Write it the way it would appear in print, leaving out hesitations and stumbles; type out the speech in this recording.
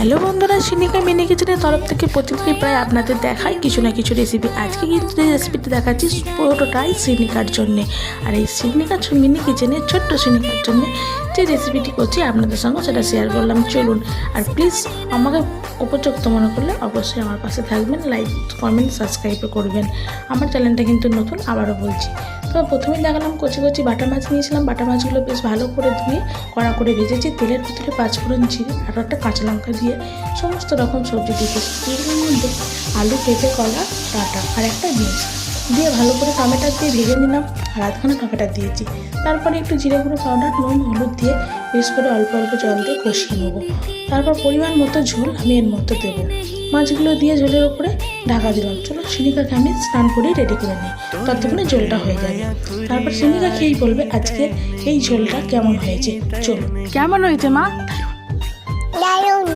Hello বন্ধুরা, সিনিকা mini কিচেনের তরফ থেকে প্রতিদিনই প্রায় আপনাদের দেখায় কিছু না কিছু রেসিপি। আজকে কিন্তু এই রেসিপিটা দেখাচ্ছি পুরোটাই সিনিকার জন্যে। আর এই সিনিকা মিনি কিচেনের ছোট্ট সিনিকার জন্যে যে রেসিপিটি করছি আপনাদের সঙ্গে সেটা শেয়ার করলাম। চলুন, আর প্লিজ আমাকে উপযুক্ত মনে করলে অবশ্যই আমার পাশে থাকবেন, লাইক কমেন্ট সাবস্ক্রাইবও করবেন। আমার চ্যানেলটা কিন্তু নতুন, আবারও বলছি। তো প্রথমেই দেখালাম কচি কচি বাটা মাছ নিয়েছিলাম। বাটা মাছগুলো বেশ ভালো করে ধুয়ে কড়া করে ভেজেছি। তেলের ভিতরে 5 ফোড়ন, জিরে আর একটা কাঁচা লঙ্কা দিয়ে সমস্ত রকম সবজি দিতেছি। এগুলোর মধ্যে আলু, পেঁপে, কলা, ডাঁটা আর একটা বিনস দিয়ে ভালো করে টমেটো দিয়ে ভেজে নিলাম। আর আধখানা টমেটো দিয়েছি। তারপরে একটু জিরে গুঁড়ো পাউডার, নুন, হলুদ দিয়ে বেশ করে অল্প অল্প জল দিয়ে কষিয়ে নেবো। তারপর পরিমাণ মতো ঝোল আমি এর মধ্যে দেবো। মাছগুলো দিয়ে ঝোলের ওপরে ঢাকা দিলাম। চলো সিনিকাকে আমি স্নান করেই রেডি করে নিই, ততক্ষণে ঝোলটা হয়ে যাবে। তারপর সিনিকা খেয়েই বলবে আজকে এই ঝোলটা কেমন হয়েছে। চলো, কেমন হয়েছে মা?